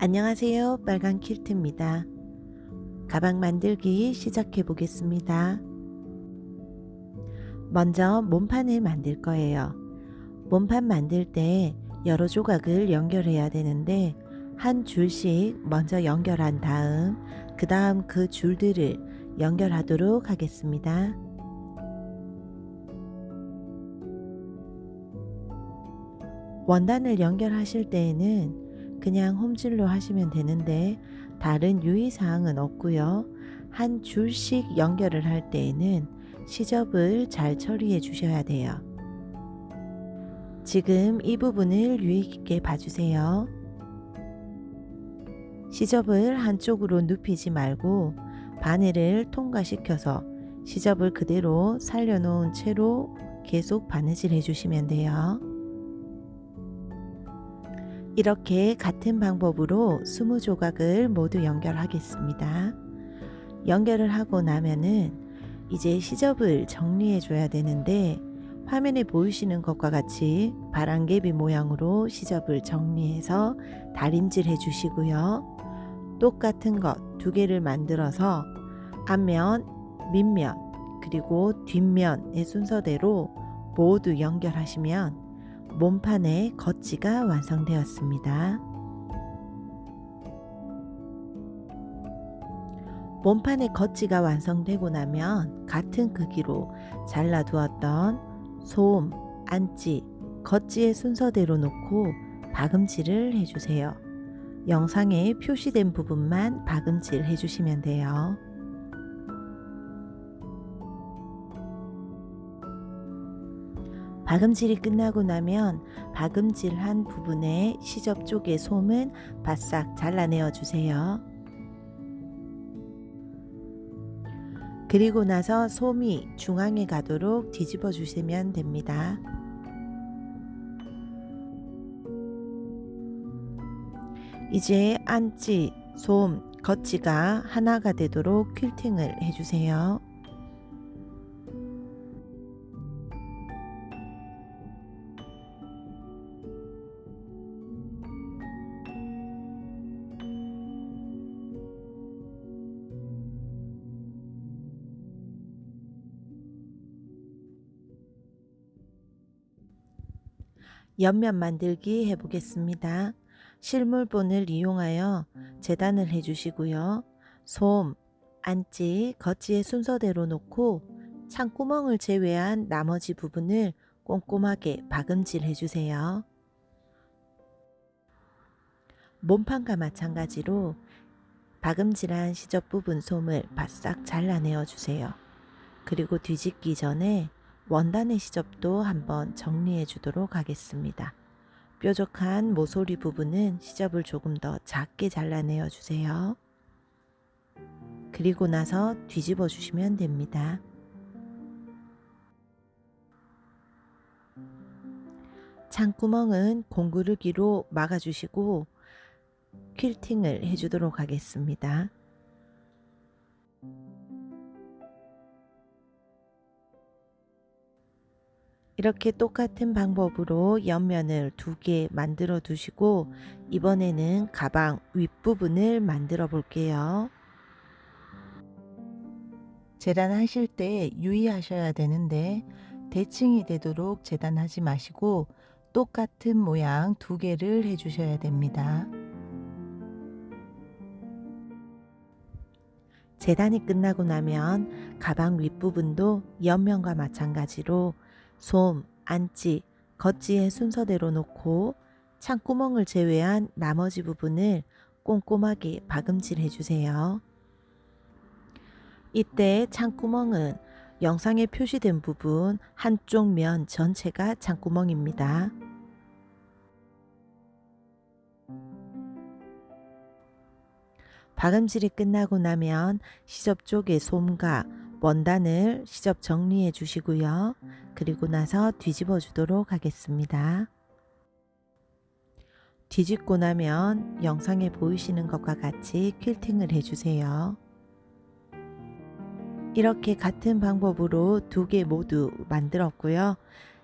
안녕하세요. 빨간 퀼트입니다. 가방 만들기 시작해 보겠습니다. 먼저 몸판을 만들 거예요. 몸판 만들 때 여러 조각을 연결해야 되는데 한 줄씩 먼저 연결한 다음 그 다음 그 줄들을 연결하도록 하겠습니다. 원단을 연결하실 때에는 그냥 홈질로 하시면 되는데 다른 유의사항은 없고요. 한 줄씩 연결을 할 때에는 시접을 잘 처리해 주셔야 돼요. 지금 이 부분을 유의 깊게 봐주세요. 시접을 한쪽으로 눕히지 말고 바늘을 통과시켜서 시접을 그대로 살려놓은 채로 계속 바느질 해주시면 돼요. 이렇게 같은 방법으로 20조각을 모두 연결하겠습니다. 연결을 하고 나면은 이제 시접을 정리해 줘야 되는데 화면에 보이시는 것과 같이 바람개비 모양으로 시접을 정리해서 다림질 해 주시고요. 똑같은 것 두 개를 만들어서 앞면, 밑면, 그리고 뒷면의 순서대로 모두 연결하시면 몸판의 겉지가 완성되었습니다. 몸판의 겉지가 완성되고 나면 같은 크기로 잘라 두었던 솜, 안지, 겉지의 순서대로 놓고 박음질을 해주세요. 영상에 표시된 부분만 박음질 해주시면 돼요. 박음질이 끝나고 나면 박음질한 부분의 시접 쪽의 솜은 바싹 잘라내어 주세요. 그리고 나서 솜이 중앙에 가도록 뒤집어 주시면 됩니다. 이제 안지, 솜, 겉지가 하나가 되도록 퀼팅을 해주세요. 옆면 만들기 해보겠습니다. 실물본을 이용하여 재단을 해주시고요. 솜, 안지, 겉지의 순서대로 놓고 창구멍을 제외한 나머지 부분을 꼼꼼하게 박음질 해주세요. 몸판과 마찬가지로 박음질한 시접 부분 솜을 바싹 잘라내어 주세요. 그리고 뒤집기 전에 원단의 시접도 한번 정리해 주도록 하겠습니다. 뾰족한 모서리 부분은 시접을 조금 더 작게 잘라내어 주세요. 그리고 나서 뒤집어 주시면 됩니다. 창구멍은 공구르기로 막아주시고 퀼팅을 해주도록 하겠습니다. 이렇게 똑같은 방법으로 옆면을 2개 만들어 두시고 이번에는 가방 윗부분을 만들어 볼게요. 재단하실 때 유의하셔야 되는데 대칭이 되도록 재단하지 마시고 똑같은 모양 2개를 해주셔야 됩니다. 재단이 끝나고 나면 가방 윗부분도 옆면과 마찬가지로 솜, 안지, 겉지의 순서대로 놓고 창구멍을 제외한 나머지 부분을 꼼꼼하게 박음질 해주세요. 이때 창구멍은 영상에 표시된 부분 한쪽 면 전체가 창구멍입니다. 박음질이 끝나고 나면 시접 쪽의 솜과 원단을 시접 정리해 주시고요. 그리고 나서 뒤집어 주도록 하겠습니다. 뒤집고 나면 영상에 보이시는 것과 같이 퀼팅을 해주세요. 이렇게 같은 방법으로 2개 모두 만들었고요.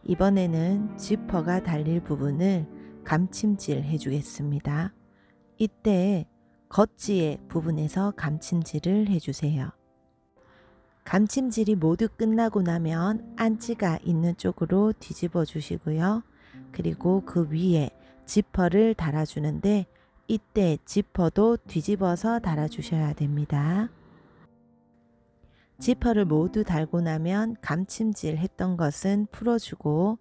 이번에는 지퍼가 달릴 부분을 감침질 해주겠습니다. 이때 겉지의 부분에서 감침질을 해주세요. 감침질이 모두 끝나고 나면 안지가 있는 쪽으로 뒤집어 주시고요. 그리고 그 위에 지퍼를 달아주는데 이때 지퍼도 뒤집어서 달아주셔야 됩니다. 지퍼를 모두 달고 나면 감침질 했던 것은 풀어주고,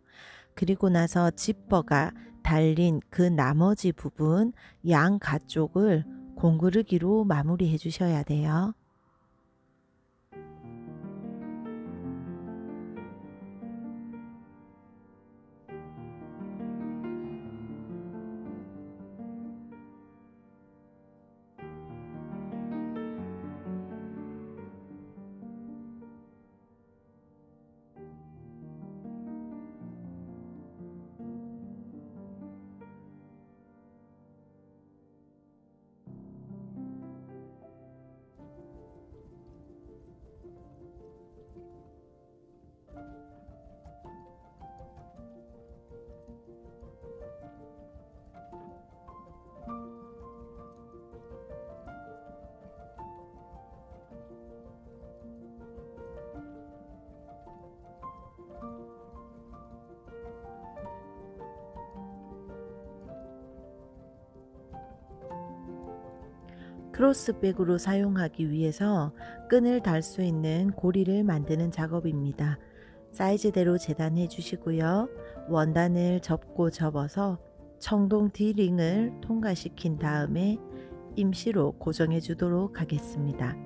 그리고 나서 지퍼가 달린 그 나머지 부분 양 가쪽을 공구르기로 마무리해 주셔야 돼요. 크로스백으로 사용하기 위해서 끈을 달 수 있는 고리를 만드는 작업입니다. 사이즈대로 재단해 주시고요. 원단을 접고 접어서 청동 D링을 통과시킨 다음에 임시로 고정해 주도록 하겠습니다.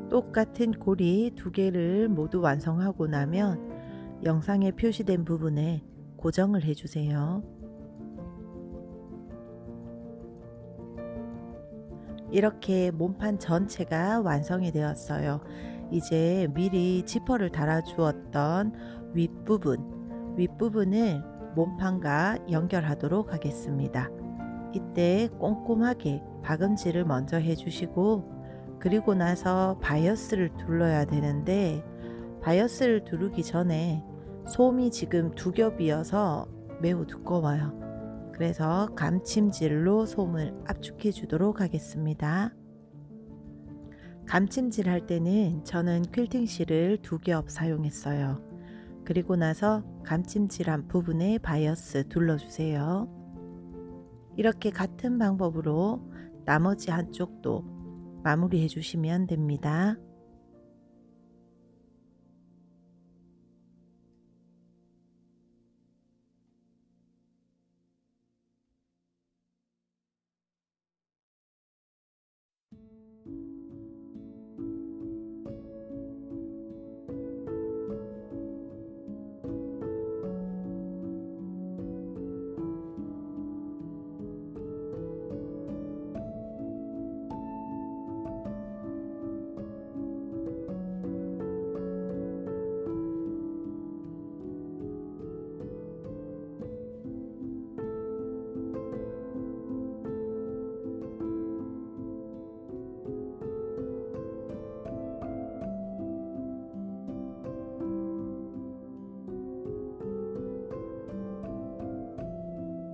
똑같은 고리 두 개를 모두 완성하고 나면 영상에 표시된 부분에 고정을 해주세요. 이렇게 몸판 전체가 완성이 되었어요. 이제 미리 지퍼를 달아 주었던 윗부분을 몸판과 연결하도록 하겠습니다. 이때 꼼꼼하게 박음질을 먼저 해주시고, 그리고 나서 바이어스를 둘러야 되는데, 바이어스를 두르기 전에 솜이 지금 두 겹이어서 매우 두꺼워요. 그래서 감침질로 솜을 압축해 주도록 하겠습니다. 감침질 할 때는 저는 퀼팅 실을 두 겹 사용했어요. 그리고 나서 감침질한 부분에 바이어스 둘러주세요. 이렇게 같은 방법으로 나머지 한쪽도 마무리해 주시면 됩니다.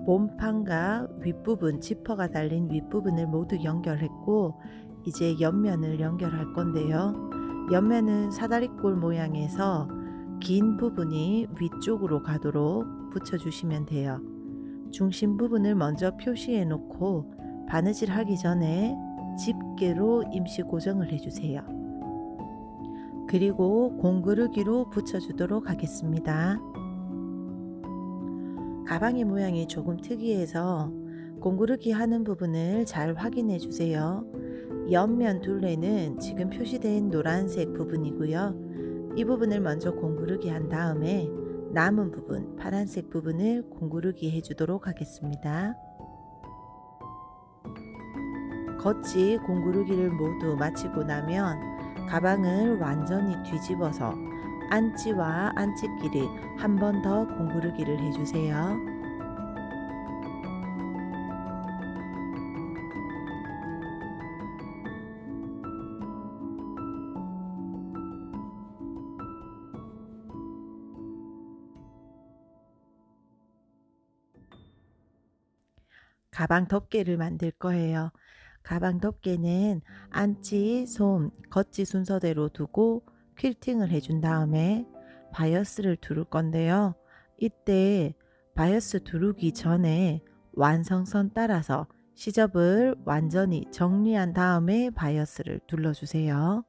몸판과 윗부분, 지퍼가 달린 윗부분을 모두 연결했고, 이제 옆면을 연결할 건데요. 옆면은 사다리꼴 모양에서 긴 부분이 위쪽으로 가도록 붙여주시면 돼요. 중심 부분을 먼저 표시해 놓고 바느질 하기 전에 집게로 임시 고정을 해주세요. 그리고 공구르기로 붙여주도록 하겠습니다. 가방의 모양이 조금 특이해서 공구르기 하는 부분을 잘 확인해 주세요. 옆면 둘레는 지금 표시된 노란색 부분이고요. 이 부분을 먼저 공구르기 한 다음에 남은 부분, 파란색 부분을 공구르기 해주도록 하겠습니다. 겉지 공구르기를 모두 마치고 나면 가방을 완전히 뒤집어서 안지와 안지끼리 한 번 더 공구르기를 해주세요. 가방 덮개를 만들 거예요. 가방 덮개는 안지, 솜, 겉지 순서대로 두고 퀼팅을 해준 다음에 바이어스를 두를 건데요. 이때 바이어스 두르기 전에 완성선 따라서 시접을 완전히 정리한 다음에 바이어스를 둘러주세요.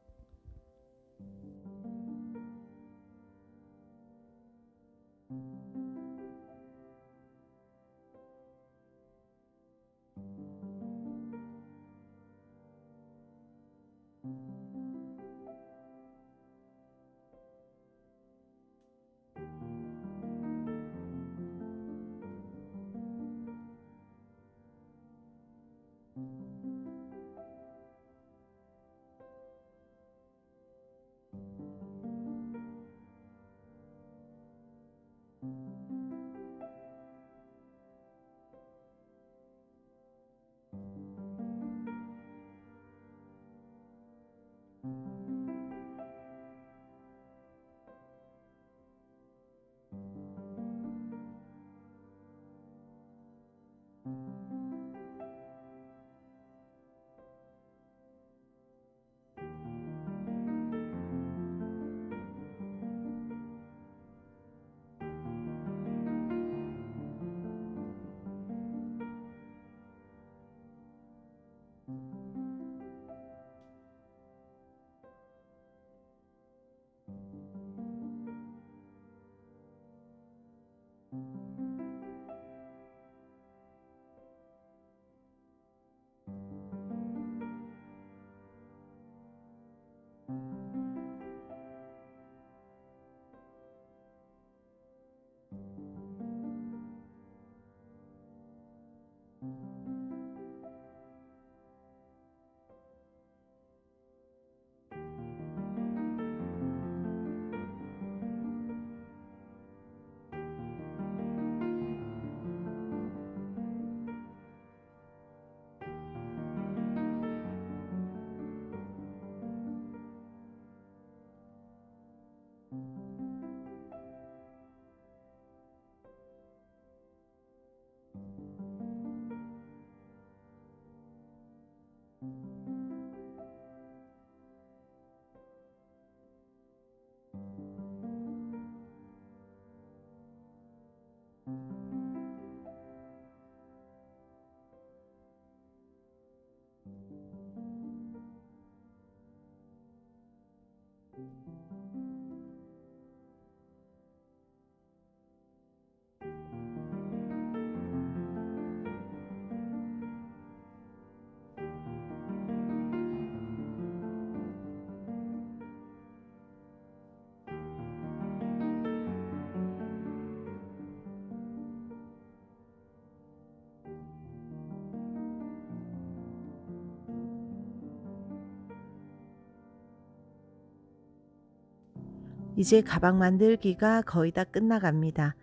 이제 가방 만들기가 거의 다 끝나갑니다.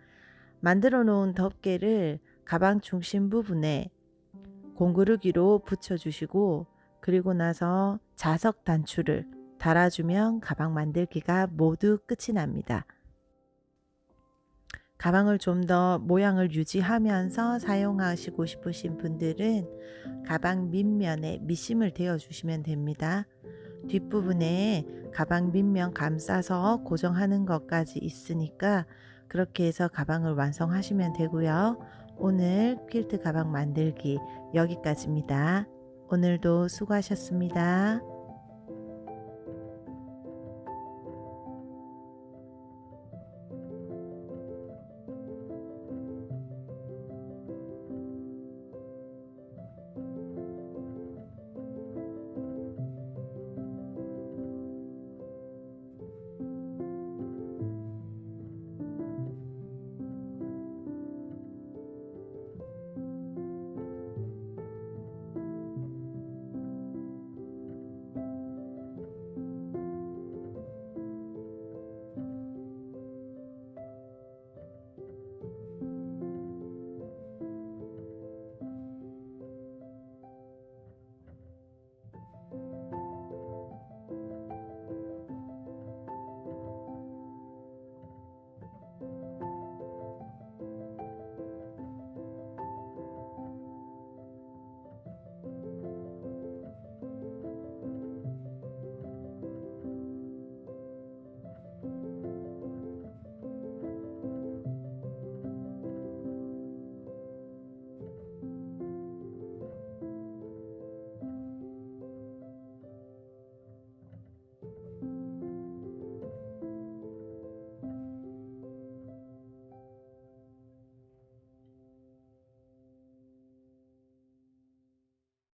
만들어 놓은 덮개를 가방 중심 부분에 공구르기로 붙여주시고 그리고 나서 자석 단추를 달아주면 가방 만들기가 모두 끝이 납니다. 가방을 좀 더 모양을 유지하면서 사용하시고 싶으신 분들은 가방 밑면에 미심을 대어 주시면 됩니다. 뒷부분에 가방 밑면 감싸서 고정하는 것까지 있으니까 그렇게 해서 가방을 완성하시면 되고요. 오늘 퀼트 가방 만들기 여기까지입니다. 오늘도 수고하셨습니다.